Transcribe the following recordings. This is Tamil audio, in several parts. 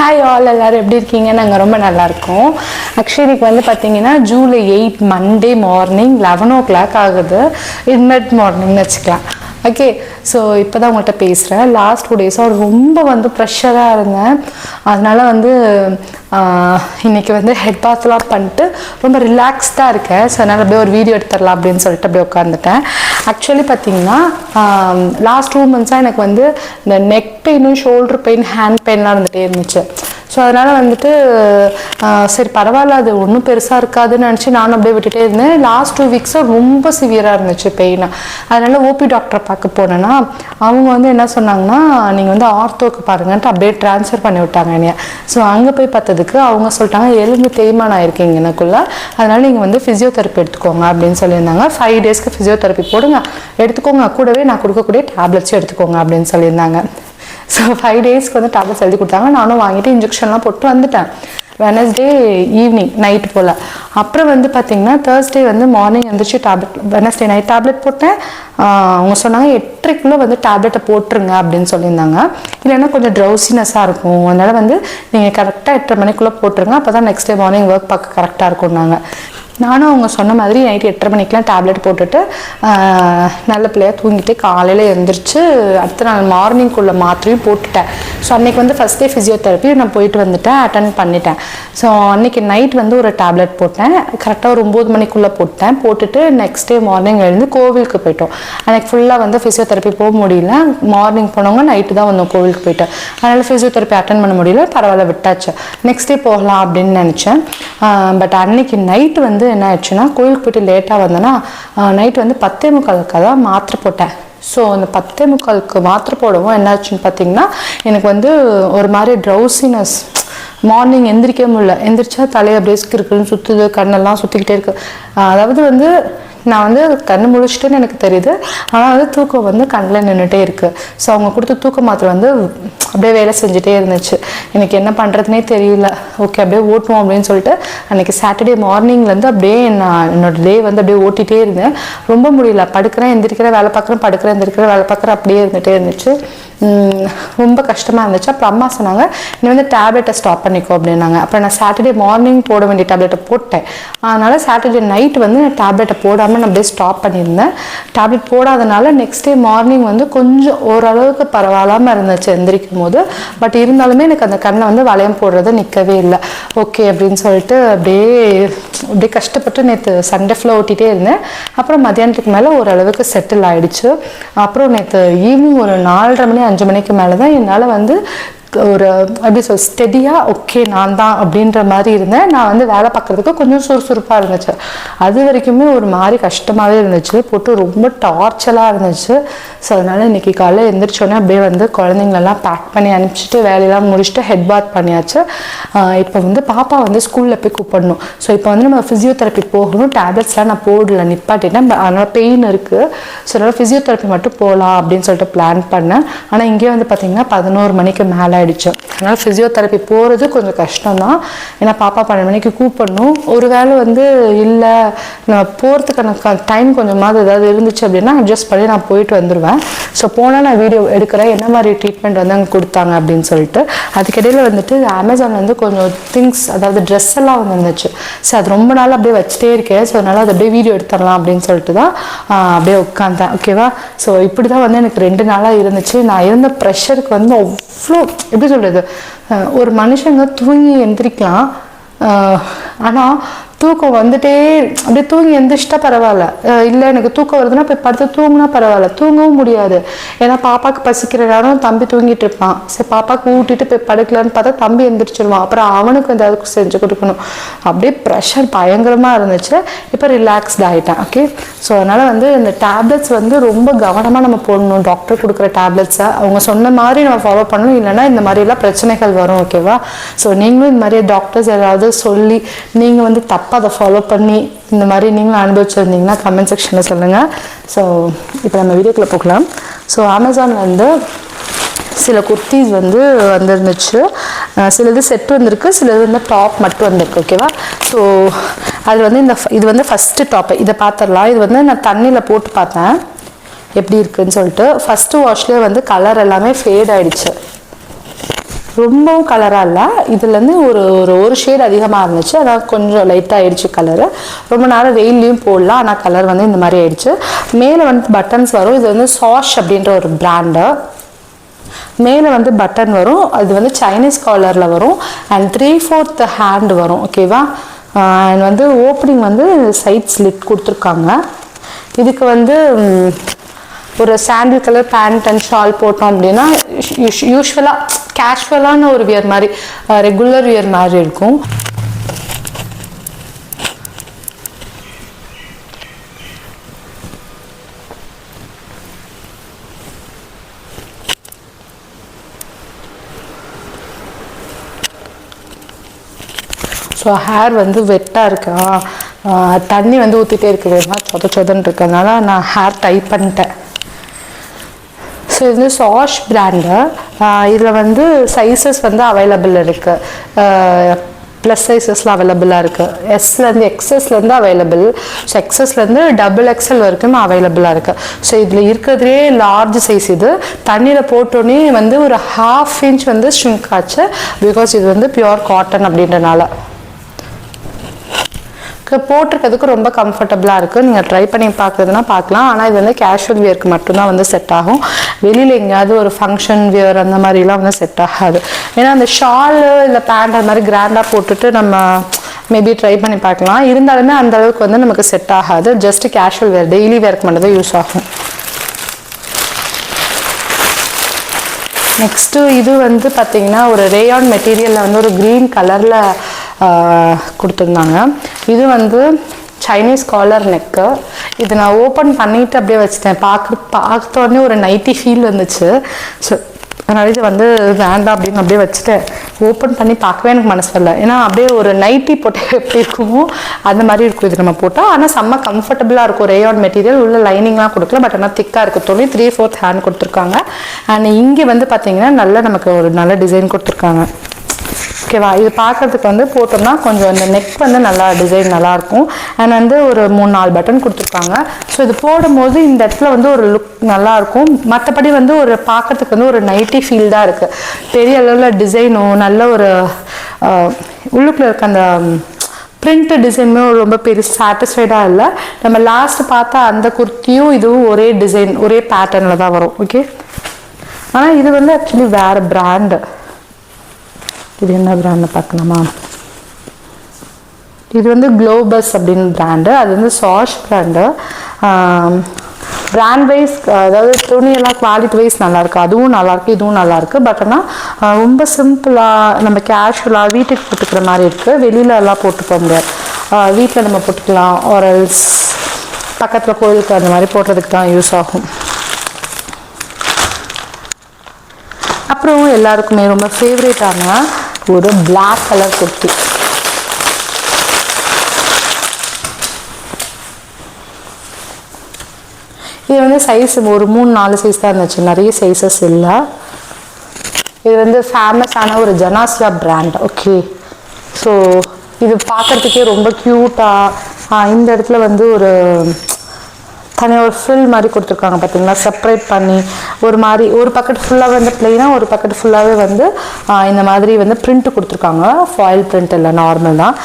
ஹாய் ஆல், எல்லோரும் எப்படி இருக்கீங்க? நாங்கள் ரொம்ப நல்லாயிருக்கோம். ஆக்சுவலி இன்னைக்கு வந்து பார்த்தீங்கன்னா ஜூலை 8 மண்டே மார்னிங் 11 o'clock ஆகுது. மிட் மார்னிங்னு வச்சுக்கலாம். ஓகே, ஸோ இப்போ தான் உங்கள்கிட்ட பேசுகிறேன். லாஸ்ட் 2 days ரொம்ப வந்து ப்ரெஷராக இருந்தேன். அதனால் வந்து இன்றைக்கி வந்து ஹெட் பாத்லாம் பண்ணிட்டு ரொம்ப ரிலாக்ஸ்டாக இருக்கேன். ஸோ அதனால் அப்படியே ஒரு வீடியோ எடுத்துடலாம் அப்படின்னு சொல்லிட்டு அப்படியே உட்காந்துட்டேன். ஆக்சுவலி பார்த்தீங்கன்னா லாஸ்ட் 2 months எனக்கு வந்து இந்த நெக் பெயினும் ஷோல்டர் பெயின் ஹேண்ட் பெயின்லாம் இருந்துகிட்டே இருந்துச்சு. ஸோ அதனால் வந்துட்டு சரி பரவாயில்ல, அது ஒன்றும் பெருசாக இருக்காதுன்னு நினச்சி நானும் அப்படியே விட்டுட்டே இருந்தேன். லாஸ்ட் 2 weeks ரொம்ப சிவியராக இருந்துச்சு பெயின். அதனால் ஓபி டாக்டரை பார்க்க போனேன்னா அவங்க வந்து என்ன சொன்னாங்கன்னா, நீங்கள் வந்து ஆர்த்தோக்கு பாருங்கன்ட்டு அப்படியே ட்ரான்ஸ்ஃபர் பண்ணி விட்டாங்க என்னைய. ஸோ அங்கே போய் பார்த்ததுக்கு அவங்க சொல்லிட்டாங்க, எலும்பு தேய்மானம் ஆயிருக்கீங்க எனக்குள்ளே, அதனால் நீங்கள் வந்து ஃபிசியோதெரப்பி எடுத்துக்கோங்க அப்படின்னு சொல்லியிருந்தாங்க. 5 daysக்கு ஃபிசியோதெரப்பி போடுங்க, எடுத்துக்கோங்க, கூடவே நான் கொடுக்கக்கூடிய டேப்லெட்ஸும் எடுத்துக்கோங்க அப்படின்னு சொல்லியிருந்தாங்க. ஸோ 5 daysக்கு வந்து டேப்லெட்ஸ் எழுதி கொடுத்தாங்க. நானும் வாங்கிட்டு இன்ஜெக்ஷன்லாம் போட்டு வந்துட்டேன். வெனஸ்டே ஈவினிங் நைட்டு போல். அப்புறம் வந்து பார்த்திங்கன்னா தேர்ஸ்டே வந்து மார்னிங் எழுந்திரிச்சு டேப்லெட், வெனஸ்டே நைட் டேப்லெட் போட்டேன். அவங்க சொன்னாங்க 8:30க்குள்ளே வந்து டேப்லெட்டை போட்டுருங்க அப்படின்னு சொல்லியிருந்தாங்க. இல்லைன்னா கொஞ்சம் ட்ரௌசினஸ்ஸாக இருக்கும், அதனால் வந்து நீங்கள் கரெக்டாக 8:30 மணிக்குள்ளே போட்டுருங்க, அப்போ தான் நெக்ஸ்ட் டே மார்னிங் ஒர்க் பார்க்க கரெக்டாக இருக்கும்னாங்க. நானும் அவங்க சொன்ன மாதிரி நைட்டு 8:30 மணிக்கெலாம் டேப்லெட் போட்டுட்டு நல்ல பிள்ளையாக தூங்கிட்டு காலையில் எழுந்திரிச்சு அடுத்த நாள் மார்னிங்குள்ளே மாத்திரையும் போட்டுட்டேன். ஸோ அன்றைக்கி வந்து ஃபஸ்ட் டே ஃபிசியோதெரப்பி நான் போயிட்டு வந்துட்டேன், அட்டன் பண்ணிட்டேன். ஸோ அன்றைக்கி நைட் வந்து ஒரு டேப்லெட் போட்டேன், கரெக்டாக ஒரு 9 மணிக்குள்ளே போட்டேன். போட்டுட்டு நெக்ஸ்ட் டே மார்னிங் எழுந்து கோவிலுக்கு போயிட்டோம். அன்றைக்கி ஃபுல்லாக வந்து ஃபிசியோதெரப்பி போக முடியல. மார்னிங் போனவங்க நைட்டு தான் வந்தோம் கோவிலுக்கு போயிட்டு. அதனால் ஃபிசியோதெரப்பி அட்டன் பண்ண முடியல, பரவாயில்ல விட்டாச்சு. நெக்ஸ்ட் டே போகலாம் அப்படின்னு நினச்சேன். பட் அன்றைக்கி நைட்டு வந்து என்ன ஆயிடுச்சுன்னா, கோயிலுக்கு போயிட்டு லேட்டாக வந்தேன்னா நைட் வந்து 10:45 தான் மாத்திரை போட்டேன். ஸோ அந்த 10:45 மாத்திரை போடவும் என்ன ஆச்சுன்னு பார்த்தீங்கன்னா, எனக்கு வந்து ஒரு மாதிரி ட்ரௌசினஸ், மார்னிங் எந்திரிக்க முடியல. எந்திரிச்சா தலையை அப்படியே இருக்குன்னு சுற்றுது, கண்ணெல்லாம் சுற்றிக்கிட்டே இருக்குது. அதாவது வந்து நான் வந்து கண்ணு முழிச்சிட்டுன்னு எனக்கு தெரியுது, ஆனால் வந்து தூக்கம் வந்து கண்ணில் நின்றுட்டே இருக்குது. ஸோ அவங்க கொடுத்த தூக்க மாத்திரை வந்து அப்படியே வேலை செஞ்சுட்டே இருந்துச்சு. எனக்கு என்ன பண்ணுறதுனே தெரியல. ஓகே அப்படியே ஓட்டுவோம் அப்படின்னு சொல்லிட்டு அன்றைக்கி சாட்டர்டே மார்னிங்லேருந்து அப்படியே நான் என்னோடய டே வந்து அப்படியே ஓட்டிகிட்டே இருந்தேன். ரொம்ப முடியல, படுக்கிறேன் எந்திரிக்கிறேன் வேலை பார்க்குறேன், படுக்கிறேன் எந்திரிக்கிறேன் வேலை பார்க்குறேன், அப்படியே இருந்துகிட்டே இருந்துச்சு. ரொம்ப கஷ்டமாக இருந்துச்சு. அப்புறம் அம்மா சொன்னாங்க, நீ வந்து டேப்லெட்டை ஸ்டாப் பண்ணிக்கோ அப்படின்னாங்க. அப்புறம் நான் சாட்டர்டே மார்னிங் போட வேண்டிய டேப்லெட்டை போட்டேன். அதனால் சாட்டர்டே நைட் வந்து நான் டேப்லெட்டை போடாமல் நான் அப்படியே ஸ்டாப் பண்ணியிருந்தேன். டேப்லெட் போடாதனால நெக்ஸ்ட் டே மார்னிங் வந்து கொஞ்சம் ஓரளவுக்கு பரவாயில்லாமல் இருந்துச்சு எந்திரிக்கும் போது. பட் இருந்தாலுமே எனக்கு அந்த கண்ணை வந்து வளையம் போடுறது நிற்கவே இல்லை. ஓகே அப்படின்னு சொல்லிட்டு அப்படியே கஷ்டப்பட்டு நேற்று சண்டே ஃபுல்லாக ஓட்டிகிட்டே இருந்தேன். அப்புறம் மத்தியானத்துக்கு மேலே ஓரளவுக்கு செட்டில் ஆகிடுச்சு. அப்புறம் நேற்று ஈவினிங் ஒரு 4:30 மணி 5 மணிக்கு மேலே தான் என்னால் வந்து ஒரு அப்படி ஸ்டெடியாக ஓகே நான் தான் அப்படின்ற மாதிரி இருந்தேன். நான் வந்து வேலை பார்க்குறதுக்கு கொஞ்சம் சுறுசுறுப்பாக இருந்துச்சு. அது வரைக்குமே ஒரு மாதிரி கஷ்டமாகவே இருந்துச்சு, போட்டு ரொம்ப டார்ச்சலாக இருந்துச்சு. ஸோ அதனால் இன்றைக்கி காலையில் எழுந்திரிச்சோன்னே அப்படியே வந்து குழந்தைங்களெல்லாம் பேக் பண்ணி அனுப்பிச்சிட்டு வேலையெல்லாம் முடிச்சுட்டு ஹெட் பாத் பண்ணியாச்சு. இப்போ வந்து பாப்பா வந்து ஸ்கூலில் போய் கூப்பிடணும். ஸோ இப்போ வந்து நம்ம ஃபிசியோதெரப்பி போகணும். டேப்லெட்ஸ்லாம் நான் போடல, நிப்பாட்டிட்டேன். அதனால் பெயின் இருக்குது. ஸோ அதனால் ஃபிசியோதெரப்பி மட்டும் போகலாம் அப்படின்னு சொல்லிட்டு பிளான் பண்ணேன். ஆனால் இங்கேயே வந்து பார்த்திங்கன்னா 11 மணிக்கு மேலே ஆயிடுச்சு. அதனால் ஃபிசியோதெரப்பி போகிறது கொஞ்சம் கஷ்டம்தான். ஏன்னா பாப்பா 12 மணிக்கு கூப்பிடணும். ஒரு வேளை வந்து இல்லை நம்ம போகிறதுக்கான டைம் கொஞ்சமாவது ஏதாவது இருந்துச்சு அப்படின்னா அட்ஜஸ்ட் பண்ணி நான் போயிட்டு வந்துடுவேன். ஸோ போனால் நான் வீடியோ எடுக்கிறேன் என்ன மாதிரி ட்ரீட்மெண்ட் வந்து அங்கே கொடுத்தாங்க அப்படின்னு சொல்லிட்டு. அதுக்கிடையில் வந்துட்டு அமேசான் வந்து கொஞ்சம் திங்ஸ், அதாவது ட்ரெஸ் எல்லாம் வந்துருந்துச்சு. ஸோ அது ரொம்ப நாள் அப்படியே வச்சுட்டே இருக்கேன். ஸோ அதனால் அதை அப்படியே வீடியோ எடுத்துடலாம் அப்படின்னு சொல்லிட்டு தான் அப்படியே உட்காந்தேன். ஓகேவா? ஸோ இப்படி தான் வந்து எனக்கு 2 நாளாக இருந்துச்சு. நான் இருந்த ப்ரெஷருக்கு வந்து அவ்வளோ எப்படி சொல்கிறது, ஒரு மனுஷங்க தூங்கி எந்திரிக்கலாம், ஆனால் தூக்கம் வந்துட்டே அப்படியே தூங்கி எந்திரிச்சிட்டா பரவாயில்ல, இல்லை எனக்கு தூக்கம் வருதுன்னா போய் படுத்து தூங்கினா பரவாயில்ல, தூங்கவும் முடியாது. ஏன்னா பாப்பாவுக்கு பசிக்கிற நேரம் தம்பி தூங்கிட்டு இருப்பான். சரி பாப்பாவுக்கு ஊட்டிட்டு போய் படுக்கலான்னு பார்த்தா தம்பி எந்திரிச்சிருவான். அப்புறம் அவனுக்கு ஏதாவது செஞ்சு கொடுக்கணும். அப்படியே ப்ரெஷர் பயங்கரமாக இருந்துச்சு. இப்போ ரிலாக்ஸ்ட் ஆகிட்டேன். ஓகே, ஸோ அதனால் வந்து இந்த டேப்லெட்ஸ் வந்து ரொம்ப கவனமாக நம்ம போடணும். டாக்டர் கொடுக்குற டேப்லெட்ஸை அவங்க சொன்ன மாதிரி நம்ம ஃபாலோ பண்ணணும், இல்லைன்னா இந்த மாதிரிலாம் பிரச்சனைகள் வரும். ஓகேவா? ஸோ நீங்களும் இந்த மாதிரி டாக்டர்ஸ் ஏதாவது சொல்லி நீங்கள் வந்து அதை ஃபாலோ பண்ணி இந்த மாதிரி நீங்களும் அனுபவிச்சிருந்தீங்கன்னா கமெண்ட் செக்ஷனில் சொல்லுங்கள். ஸோ இப்போ நம்ம வீடியோக்குள்ளே போகலாம். ஸோ அமேசானில் வந்து சில குர்த்திஸ் வந்து வந்துருந்துச்சு. சிலது செட் வந்திருக்கு, சிலது வந்து டாப் மட்டும் வந்திருக்கு. ஓகேவா? ஸோ அது வந்து இது வந்து ஃபஸ்ட்டு டாப்பு. இதை பார்த்துடலாம். இது வந்து நான் தண்ணியில் போட்டு பார்த்தேன் எப்படி இருக்குன்னு சொல்லிட்டு. ஃபஸ்ட்டு வாஷ்லேயே வந்து கலர் எல்லாமே ஃபேட் ஆகிடுச்சு. ரொம்பவும் கலராக இல்லை, இதுலேருந்து ஒரு ஒரு ஷேட் அதிகமாக இருந்துச்சு, அதாவது கொஞ்சம் லைட்டாக ஆயிடுச்சு கலரு. ரொம்ப நேரம் வெயிலையும் போடலாம், ஆனால் கலர் வந்து இந்த மாதிரி ஆயிடுச்சு. மேலே வந்து பட்டன்ஸ் வரும். இது வந்து சாஷ் அப்படின்ற ஒரு பிராண்டு. மேலே வந்து பட்டன் வரும், அது வந்து சைனீஸ் காலரில் வரும் அண்ட் 3/4 ஹேண்ட் வரும். ஓகேவா? அண்ட் வந்து ஓப்பனிங் வந்து சைட் ஸ்லிட் கொடுத்துருக்காங்க. இதுக்கு வந்து ஒரு sandal colour pant and shawl போட்டோம் அப்படின்னா யூஸ்வலாக கேஷுவலான ஒரு வியர் மாதிரி, ரெகுலர் வியர் மாதிரி இருக்கும். ஸோ ஹேர் வந்து வெட்டாக இருக்கா, தண்ணி வந்து ஊற்றிட்டே இருக்குது, சொதன்னு இருக்கிறதுனால நான் ஹேர் டைப் பண்ணிட்டேன். ஸோ இது வந்து சாஷ் பிராண்டு. இதில் வந்து சைஸஸ் வந்து அவைலபிள் இருக்குது. ப்ளஸ் சைஸஸில் அவைலபிளாக இருக்குது. எஸ்லேருந்து எக்ஸஸ்லேருந்து அவைலபிள். ஸோ எக்ஸஸ்லேருந்து XXL வரைக்கும் அவைலபிளாக இருக்குது. ஸோ இதில் இருக்கிறதுலே லார்ஜ் சைஸ் இது. தண்ணியில் போட்டோன்னே வந்து ஒரு 1/2 inch வந்து ஷ்ரிங்க் ஆச்சு, பிகாஸ் இது வந்து பியூர் காட்டன் அப்படின்றனால. போட்டிருக்கிறதுக்கு ரொம்ப கம்ஃபர்டபுளாக இருக்குது. நீங்கள் ட்ரை பண்ணி பார்க்குறதுனா பார்க்கலாம். ஆனால் இது வந்து கேஷுவல் வியருக்கு மட்டும்தான் வந்து செட் ஆகும். வெளியில் எங்கேயாவது ஒரு ஃபங்க்ஷன் வியர் அந்த மாதிரிலாம் வந்து செட் ஆகாது. ஏன்னா அந்த ஷாலு இல்லை பேண்ட் அது மாதிரி கிராண்டாக போட்டுட்டு நம்ம மேபி ட்ரை பண்ணி பார்க்கலாம். இருந்தாலுமே அந்த அளவுக்கு வந்து நமக்கு செட் ஆகாது. ஜஸ்ட் கேஷுவல் வேர், டெய்லி வேருக்கு மட்டும் தான் யூஸ் ஆகும். நெக்ஸ்ட்டு இது வந்து பார்த்திங்கன்னா ஒரு ரேயான் மெட்டீரியலில் வந்து ஒரு க்ரீன் கலரில் கொடுத்துருந்தாங்க. இது வந்து சைனீஸ் காலர் நெக்கு. இது நான் ஓப்பன் பண்ணிவிட்டு அப்படியே வச்சுட்டேன். பார்த்தோடனே ஒரு நைட்டி ஃபீல் வந்துச்சு. ஸோ அதனால் இது வந்து வேண்டாம் அப்படின்னு அப்படியே வச்சுட்டேன். ஓப்பன் பண்ணி பார்க்கவே எனக்கு மனசு வரல. ஏன்னா அப்படியே ஒரு நைட்டி போட்டு எப்படி இருக்குமோ அந்த மாதிரி இருக்கும் இது நம்ம போட்டால். ஆனால் செம்ம கம்ஃபர்டபுளாக இருக்கும். ரேயான் மெட்டீரியல், உள்ள லைனிங்லாம் கொடுக்கல, பட் ஆனால் திக்காக இருக்குது. 3/4 ஹேண்ட் கொடுத்துருக்காங்க. அண்ட் இங்கே வந்து பார்த்தீங்கன்னா நல்லா நமக்கு ஒரு நல்ல டிசைன் கொடுத்துருக்காங்க. ஓகேவா? இது பார்க்குறதுக்கு வந்து போட்டோம்னா கொஞ்சம் இந்த நெக் வந்து நல்லா டிசைன் நல்லாயிருக்கும். அண்ட் வந்து ஒரு 3-4 பட்டன் கொடுத்துருக்காங்க. ஸோ இது போடும்போது இந்த இடத்துல வந்து ஒரு லுக் நல்லாயிருக்கும். மற்றபடி வந்து ஒரு பார்க்குறதுக்கு வந்து ஒரு நைட்டி ஃபீல் தான் இருக்குது. பெரிய அளவில் டிசைனும் நல்ல ஒரு உள்ளுக்குள்ளே இருக்க அந்த பிரிண்ட் டிசைனுமே ரொம்ப பெரிய சாட்டிஸ்ஃபைடாக இல்லை. நம்ம லாஸ்ட் பார்த்தா அந்த குர்த்தியும் இதுவும் ஒரே டிசைன் ஒரே பேட்டர்னில் தான் வரும். ஓகே, ஆனால் இது வந்து ஆக்சுவலி வேறு பிராண்டு. இது என்ன பிராண்டு பார்க்கலாமா? இது வந்து க்ளோபஸ் அப்படின்னு பிராண்டு. அது வந்து சாஷ் பிராண்டு. பிராண்ட் வைஸ், அதாவது துணியெல்லாம் குவாலிட்டி வைஸ் நல்லாயிருக்கு. அதுவும் நல்லாயிருக்கு, இதுவும் நல்லாயிருக்கு. பட் ஆனால் ரொம்ப சிம்பிளாக நம்ம கேஷுவலாக வீட்டுக்கு போட்டுக்கிற மாதிரி இருக்குது. வெளியில எல்லாம் போட்டு போக முடியாது. வீட்டில் நம்ம போட்டுக்கலாம், ஆரல்ஸ் பக்கத்தில் கோயிலுக்கு அந்த மாதிரி போடுறதுக்கு தான் யூஸ் ஆகும். அப்புறம் எல்லாருக்குமே ரொம்ப ஃபேவரேட்டான ஒரு பிளாக் கலர் குர்த்தி. இது வந்து சைஸ் ஒரு 3-4 சைஸ் தான் இருந்துச்சு, நிறைய சைஸஸ் இல்லை. இது வந்து ஃபேமஸான ஒரு ஜனாசியா பிராண்ட். ஓகே, ஸோ இது பார்க்குறதுக்கே ரொம்ப க்யூட்டாக இந்த இடத்துல வந்து ஒரு தனியாக ஒரு ஃபில் மாதிரி கொடுத்துருக்காங்க பார்த்தீங்களா, செப்பரேட் பண்ணி ஒரு மாதிரி ஒரு பக்கெட் ஃபுல்லாகவே வந்து பிளெயினாக, ஒரு பக்கெட் ஃபுல்லாகவே வந்து இந்த மாதிரி வந்து பிரிண்ட் கொடுத்துருக்காங்க. ஃபாயில் பிரிண்ட் இல்லை, நார்மல் தான்.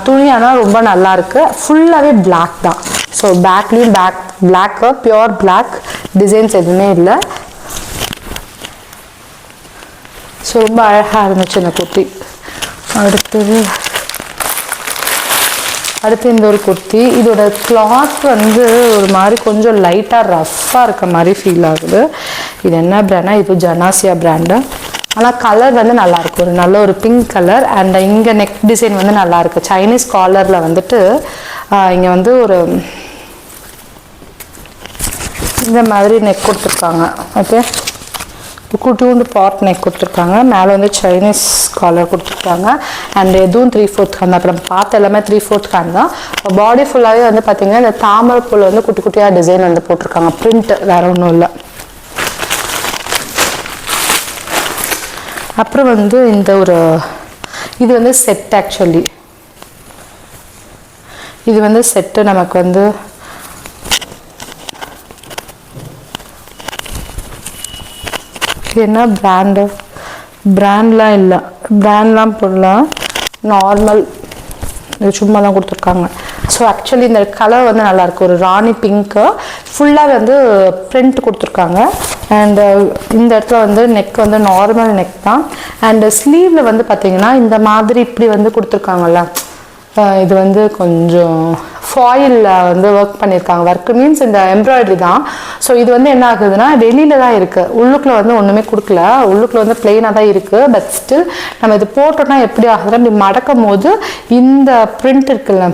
துணி ஆனால் ரொம்ப நல்லாயிருக்கு. ஃபுல்லாகவே பிளாக் தான். ஸோ பேக்லேயும் பிளாக்கு, பியோர் பிளாக், டிசைன்ஸ் எதுவுமே இல்லை. ஸோ ரொம்ப அழகாக இருந்துச்சு இந்த குர்த்தி. அடுத்து இந்த ஒரு குர்த்தி. இதோட கிளாத் வந்து ஒரு மாதிரி கொஞ்சம் லைட்டாக ரஃப்பாக இருக்க மாதிரி ஃபீல் ஆகுது. இது என்ன பிராண்டா? இது ஜனாசியா பிராண்டு. ஆனால் கலர் வந்து நல்லாயிருக்கு, ஒரு நல்ல ஒரு பிங்க் கலர். அண்ட் இங்கே நெக் டிசைன் வந்து நல்லாயிருக்கு. சைனீஸ் காலரில் வந்துட்டு இங்கே வந்து ஒரு இந்த மாதிரி நெக் கொடுத்துருக்காங்க. ஓகே, குட்டியூண்டு பாட் நெக் கொடுத்துருக்காங்க. மேலே வந்து சைனீஸ் காலர் கொடுத்துருக்காங்க. அண்ட் எதுவும் 3/4 ஹேண்ட். அப்புறம் பார்த்து எல்லாமே 3/4 ஹேண்ட் தான். பாடி ஃபுல்லாகவே வந்து பார்த்தீங்கன்னா இந்த தாமரை பூவில் வந்து குட்டி குட்டியாக டிசைன் வந்து போட்டிருக்காங்க. பிரிண்ட் வேறு ஒன்றும் இல்லை. அப்புறம் வந்து இந்த ஒரு இது வந்து செட். ஆக்சுவலி இது வந்து செட்டு. நமக்கு வந்து என்ன பிராண்டு? பிராண்ட்லாம் இல்லை, பிராண்ட்லாம் போடலாம், நார்மல் இது சும்மா தான் கொடுத்துருக்காங்க. ஸோ ஆக்சுவலி இந்த கலர் வந்து நல்லாயிருக்கு, ஒரு ராணி பிங்க்கு, ஃபுல்லாக வந்து பிரிண்ட் கொடுத்துருக்காங்க. அண்டு இந்த இடத்துல வந்து நெக் வந்து நார்மல் நெக் தான். அண்டு ஸ்லீவில் வந்து பார்த்திங்கன்னா இந்த மாதிரி இப்படி வந்து கொடுத்துருக்காங்கல்ல, இது வந்து கொஞ்சம் ஃபாயிலில் வந்து ஒர்க் பண்ணியிருக்காங்க. ஒர்க் மீன்ஸ் இந்த எம்ப்ராய்டரி தான். ஸோ இது வந்து என்ன ஆகுதுன்னா வெளியில் தான் இருக்குது, உள்ளுக்குள்ளே வந்து ஒன்றுமே கொடுக்கல, உள்ளுக்குள்ளே வந்து பிளெயினாக தான் இருக்குது. பட் ஸ்டில் நம்ம இது போட்டோம்னா எப்படி ஆகுதுன்னா இப்படி மடக்கும் போது இந்த பிரிண்ட் இருக்குல்ல,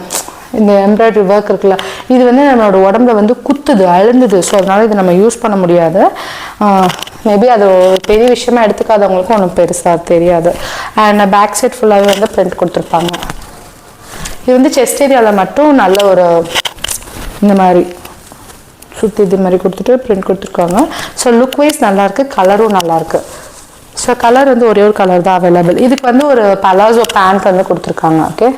இந்த எம்ப்ராய்டரி ஒர்க் இருக்குல்ல, இது வந்து நம்மளோட உடம்புல வந்து குத்துது, அழுந்துது. ஸோ அதனால் இது நம்ம யூஸ் பண்ண முடியாது. மேபி அது பெரிய விஷயமா எடுத்துக்காதவங்களுக்கும் ஒன்றும் பெருசாக தெரியாது. அண்ட் பேக் சைட் ஃபுல்லாகவே வந்து பிரிண்ட் கொடுத்துருப்பாங்க. இது வந்து செஸ்ட் ஏரியாவில் மட்டும் நல்ல ஒரு இந்த மாதிரி சுற்றி இது மாதிரி கொடுத்துட்டு பிரிண்ட் கொடுத்துருக்காங்க. ஸோ லுக் வைஸ் நல்லாயிருக்கு, கலரும் நல்லாயிருக்கு. ஸோ கலர் வந்து ஒரே ஒரு கலர் தான் அவைலபிள். இதுக்கு வந்து ஒரு பலாசோ பேண்ட் வந்து கொடுத்துருக்காங்க. ஓகே,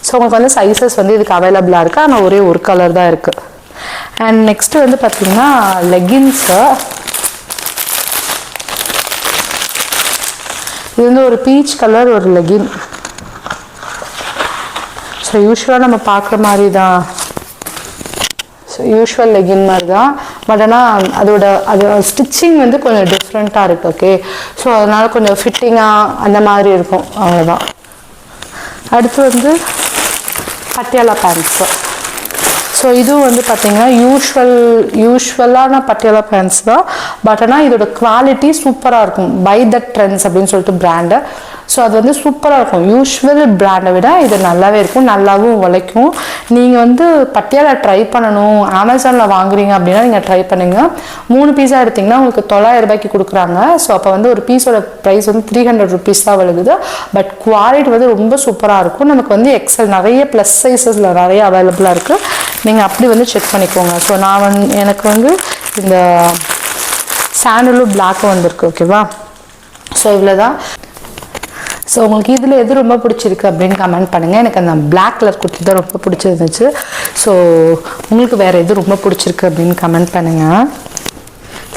ஸோ உங்களுக்கு வந்து சைஸஸ் வந்து இதுக்கு அவைலபிளாக இருக்குது, ஆனால் ஒரே ஒரு கலர் தான் இருக்குது. அண்ட் நெக்ஸ்ட்டு வந்து பார்த்திங்கன்னா லெகின்ஸு. இது வந்து ஒரு பீச் கலர் ஒரு லெகின். ஸோ யூஸ்வலாக நம்ம பார்க்குற மாதிரி தான், ஸோ யூஸ்வல் லெகின் மாதிரி தான். பட் ஆனால் அது ஸ்டிச்சிங் வந்து கொஞ்சம் டிஃப்ரெண்ட்டாக இருக்குது. ஓகே, ஸோ அதனால் கொஞ்சம் ஃபிட்டிங்காக அந்த மாதிரி இருக்கும், அவ்வளோதான். அடுத்து வந்து பட்டியாலா பேண்ட்ஸு. ஸோ இதுவும் வந்து பார்த்திங்கன்னா யூஸ்வலான பட்டியாலா பேண்ட்ஸ் தான். பட் ஆனால் இதோட குவாலிட்டி சூப்பராக இருக்கும். பை தட் ட்ரெண்ட்ஸ் அப்படின்னு சொல்லிட்டு பிராண்டு. ஸோ அது வந்து சூப்பராக இருக்கும். யூஸ்வல் பிராண்டை விட இது நல்லாவே இருக்கும், நல்லாவும் உழைக்கும். நீங்கள் வந்து பட்டியாலா ட்ரை பண்ணணும், அமேசானில் வாங்குறீங்க அப்படின்னா நீங்கள் ட்ரை பண்ணுங்கள். 3 பீஸாக எடுத்திங்கன்னா உங்களுக்கு 900 ரூபாய்க்கு கொடுக்குறாங்க. ஸோ அப்போ வந்து ஒரு பீஸோட ப்ரைஸ் வந்து 300 ருபீஸ் தான் விழுகுது. பட் குவாலிட்டி வந்து ரொம்ப சூப்பராக இருக்கும். நமக்கு வந்து எக்ஸல் நிறைய ப்ளஸ் சைஸஸில் நிறைய அவைலபிளாக இருக்குது. நீங்கள் அப்படி வந்து செக் பண்ணிக்கோங்க. ஸோ நான் எனக்கு வந்து இந்த சாண்டலும் பிளாக்கும் வந்திருக்கு. ஓகேவா, ஸோ இவ்வளோ தான். ஸோ உங்களுக்கு இதில் எது ரொம்ப பிடிச்சிருக்கு அப்படின்னு கமெண்ட் பண்ணுங்கள். எனக்கு அந்த பிளாக் கலர் குர்த்தி தான் ரொம்ப பிடிச்சிருந்துச்சு. ஸோ உங்களுக்கு வேறு எது ரொம்ப பிடிச்சிருக்கு அப்படின்னு கமெண்ட் பண்ணுங்கள்.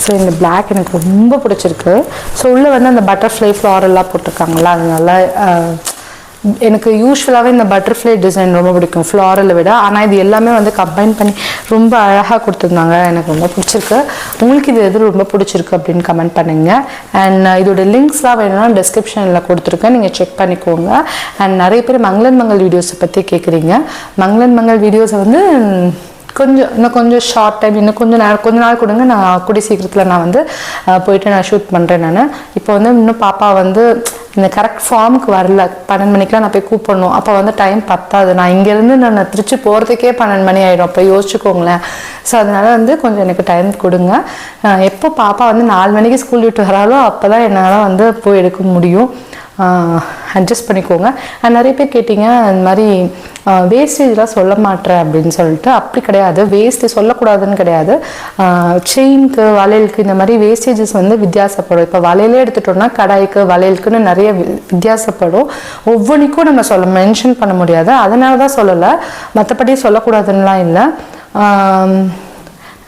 ஸோ இந்த பிளாக் எனக்கு ரொம்ப பிடிச்சிருக்கு. ஸோ உள்ளே வந்து அந்த பட்டர்ஃப்ளை ஃப்ளாரெல்லாம் போட்டிருக்காங்களா, அது நல்லா எனக்கு யூஸ்வலாகவே இந்த பட்டர்ஃப்ளை டிசைன் ரொம்ப பிடிக்கும் ஃப்ளாரலை விட. ஆனால் இது எல்லாமே வந்து கம்பைன் பண்ணி ரொம்ப அழகாக கொடுத்துருந்தாங்க, எனக்கு ரொம்ப பிடிச்சிருக்கு. உங்களுக்கு இது எது ரொம்ப பிடிச்சிருக்கு அப்படின்னு கமெண்ட் பண்ணுங்கள். அண்ட் இதோட லிங்க்ஸ்லாம் வேணும்னா டிஸ்கிரிப்ஷனில் கொடுத்துருக்கேன், நீங்கள் செக் பண்ணிக்கோங்க. அண்ட் நிறைய பேர் மங்களன் மங்கள் வீடியோஸை பற்றி கேட்குறீங்க. மங்களன் மங்கள் வீடியோஸை வந்து இன்னும் கொஞ்சம் ஷார்ட் டைம், இன்னும் கொஞ்ச நாள் கொடுங்க, நான் கூடிய சீக்கிரத்தில் நான் வந்து போயிட்டு நான் ஷூட் பண்ணுறேன். நான் இப்போ வந்து இன்னும் பாப்பா வந்து இந்த கரெக்ட் ஃபார்முக்கு வரல. 12 மணிக்கெலாம் நான் போய் கூப்பிடணும். அப்போ வந்து டைம் பத்தாது. நான் இங்கேருந்து நான் திருச்சி போகிறதுக்கே 12 மணி ஆகிடும். அப்போ யோசிச்சுக்கோங்களேன். ஸோ அதனால் வந்து கொஞ்சம் எனக்கு டைம் கொடுங்க. எப்போ பாப்பா வந்து 4 மணிக்கு ஸ்கூல் விட்டு வராலோ அப்போ தான் என்னால் வந்து போய் எடுக்க முடியும். அட்ஜஸ்ட் பண்ணிக்கோங்க. நிறைய பேர் கேட்டிங்க இந்த மாதிரி வேஸ்டேஜ்லாம் சொல்ல மாட்டேன் அப்படின்னு சொல்லிட்டு. அப்படி கிடையாது, வேஸ்ட்டு சொல்லக்கூடாதுன்னு கிடையாது. செயினுக்கு வளையலுக்கு இந்த மாதிரி வேஸ்டேஜஸ் வந்து வித்தியாசப்படும். இப்போ வளையலே எடுத்துட்டோம்னா கடாய்க்கு வளையலுக்குன்னு நிறைய வித்தியாசப்படும். ஒவ்வொன்றிக்கும் நம்ம மென்ஷன் பண்ண முடியாது, அதனால தான் சொல்லலை. மற்றபடி சொல்லக்கூடாதுன்னெலாம் இல்லை.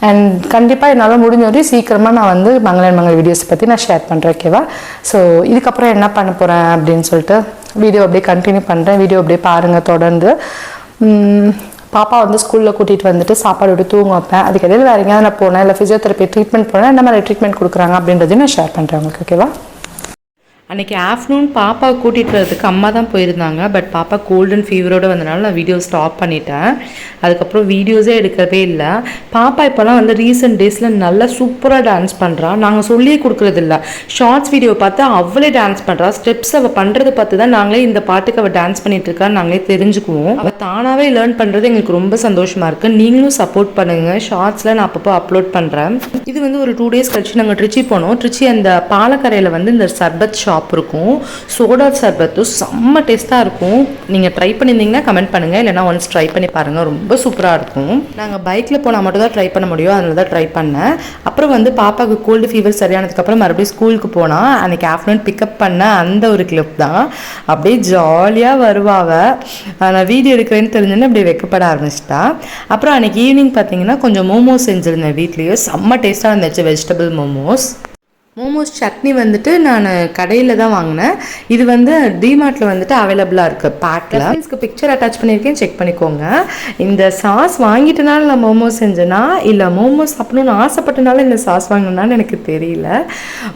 அண்ட் கண்டிப்பாக என்னால் முடிஞ்ச வரையும் சீக்கிரமாக நான் வந்து மங்களன் மங்கள் வீடியோஸை பற்றி நான் ஷேர் பண்ணுறேன். ஓகேவா, ஸோ இதுக்கப்புறம் என்ன பண்ண போகிறேன் அப்படின்னு சொல்லிட்டு வீடியோ அப்படியே கண்டினியூ பண்ணுறேன். வீடியோ அப்படியே பாருங்கள் தொடர்ந்து. பாப்பா வந்து ஸ்கூலில் கூட்டிகிட்டு வந்துட்டு சாப்பாடு விட்டு தூங்க வைப்பேன். அதுக்கு இடையில் வேறு எங்கேயாவது நான் போனேன், இல்லை ஃபிசியோதெரப்பி ட்ரீட்மெண்ட் போனேன், என்ன மாதிரி ட்ரீட்மெண்ட் கொடுக்குறாங்க அப்படின்றதையும் நான் ஷேர் பண்ணுறேன் உங்களுக்கு. ஓகேவா, அன்றைக்கி ஆஃப்டர்நூன் பாப்பாவை கூட்டிகிட்டு வரதுக்கு அம்மா தான் போயிருந்தாங்க. பட் பாப்பா கோல்டு அண்ட் ஃபீவரோடு வந்தனால நான் வீடியோ ஸ்டாப் பண்ணிட்டேன். அதுக்கப்புறம் வீடியோஸே எடுக்கவே இல்லை. பாப்பா இப்போலாம் வந்து ரீசெண்ட் டேஸில் நல்லா சூப்பராக டான்ஸ் பண்ணுறா. நாங்கள் சொல்லியே கொடுக்குறதில்ல, ஷார்ட்ஸ் வீடியோ பார்த்து அவளே டான்ஸ் பண்ணுறா. ஸ்டெப்ஸ் அவள் பண்ணுறதை பார்த்து தான் நாங்களே இந்த பாட்டுக்கு அவள் டான்ஸ் பண்ணிட்டு இருக்கான்னு நாங்களே தெரிஞ்சுக்குவோம். அவள் தானாகவே லேர்ன் பண்ணுறது எங்களுக்கு ரொம்ப சந்தோஷமாக இருக்குது. நீங்களும் சப்போர்ட் பண்ணுங்கள். ஷார்ட்ஸில் நான் அப்பப்போ அப்லோட் பண்ணுறேன். இது வந்து ஒரு 2 days கழிச்சு நாங்கள் ட்ரிச்சி போனோம். ட்ரிச்சி அந்த பாலக்கரையில் வந்து இந்த சர்பத் ஷாப் இருக்கும். சோடா சர்பத்தும் செம்ம டேஸ்ட்டாக இருக்கும். நீங்கள் ட்ரை பண்ணியிருந்தீங்கன்னா கமெண்ட் பண்ணுங்கள், இல்லைனா ஒன்ஸ் ட்ரை பண்ணி பாருங்கள், ரொம்ப சூப்பராக இருக்கும். நாங்கள் பைக்கில் போனால் மட்டும் தான் ட்ரை பண்ண முடியும், அதனால தான் ட்ரை பண்ணேன். அப்புறம் வந்து பாப்பாவுக்கு கோல்டு ஃபீவர் சரியானதுக்கப்புறம் மறுபடியும் ஸ்கூலுக்கு போனால் அன்றைக்கி ஆஃப்டர்நூன் பிக்கப் பண்ண அந்த ஒரு கிளிப் தான். அப்படியே ஜாலியாக வருவாங்க. நான் வீடியோ எடுக்கிறேன்னு தெரிஞ்சோன்னே அப்படியே வைக்கப்பட ஆரம்பிச்சிட்டா. அப்புறம் அன்றைக்கி ஈவினிங் பார்த்தீங்கன்னா கொஞ்சம் மோமோஸ் செஞ்சுருந்தேன் வீட்லேயே. செம்ம டேஸ்ட்டாக இருந்துச்சு, வெஜிடபிள் மோமோஸ். மோமோஸ் சட்னி வந்துட்டு நான் கடையில் தான் வாங்கினேன். இது வந்து டிமார்ட்டில் வந்துட்டு அவைலபிளாக இருக்குது பேக்கில். மீன்ஸ்க்கு பிக்சர் அட்டாச் பண்ணியிருக்கேன், செக் பண்ணிக்கோங்க. இந்த சாஸ் வாங்கிட்டனால நான் மோமோஸ் செஞ்சேன்னா இல்லை மோமோஸ் சாப்பிடணும்னு ஆசைப்பட்டனால இந்த சாஸ் வாங்கினான்னு எனக்கு தெரியல.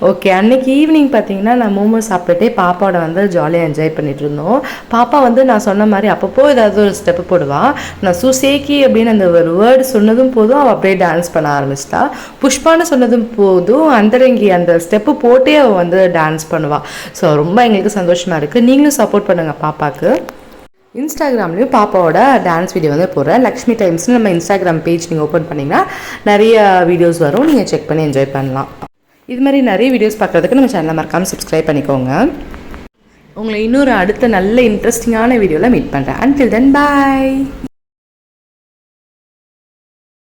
ஓகே, அன்றைக்கி ஈவினிங் பார்த்தீங்கன்னா நான் மோமோஸ் சாப்பிட்டுட்டே பாப்பாவோட வந்து ஜாலியாக என்ஜாய் பண்ணிட்டு இருந்தோம். பாப்பா வந்து நான் சொன்ன மாதிரி அப்பப்போ ஏதாவது ஒரு ஸ்டெப்பு போடுவாள். நான் சுசேக்கி அப்படின்னு அந்த ஒரு வேர்டு சொன்னதும் போதும் அவள் அப்படியே டான்ஸ் பண்ண ஆரம்பிச்சிட்டா. புஷ்பான்னு சொன்னதும் போதும் அந்தரங்கி அந்த ஸ்டெப்பு போட்டே அவள் வந்து டான்ஸ் பண்ணுவாள். ஸோ ரொம்ப எங்களுக்கு சந்தோஷமாக இருக்குது. நீங்களும் சப்போர்ட் பண்ணுங்கள் பாப்பாவுக்கு. இன்ஸ்டாகிராம்லேயும் பாப்பாவோட டான்ஸ் வீடியோ வந்து போடுறேன். லக்ஷ்மி டைம்ஸ்னு நம்ம இன்ஸ்டாகிராம் பேஜ் நீங்கள் ஓப்பன் பண்ணிங்கன்னா நிறைய வீடியோஸ் வரும், நீங்கள் செக் பண்ணி என்ஜாய் பண்ணலாம். இது மாதிரி நிறைய வீடியோஸ் பார்க்குறதுக்கு நம்ம சேனலை மறக்காமல் சப்ஸ்கிரைப் பண்ணிக்கோங்க. உங்களை இன்னொரு அடுத்த நல்ல இன்ட்ரெஸ்டிங்கான வீடியோவில் மீட் பண்ணுறேன். அன்டில் தென் பாய்.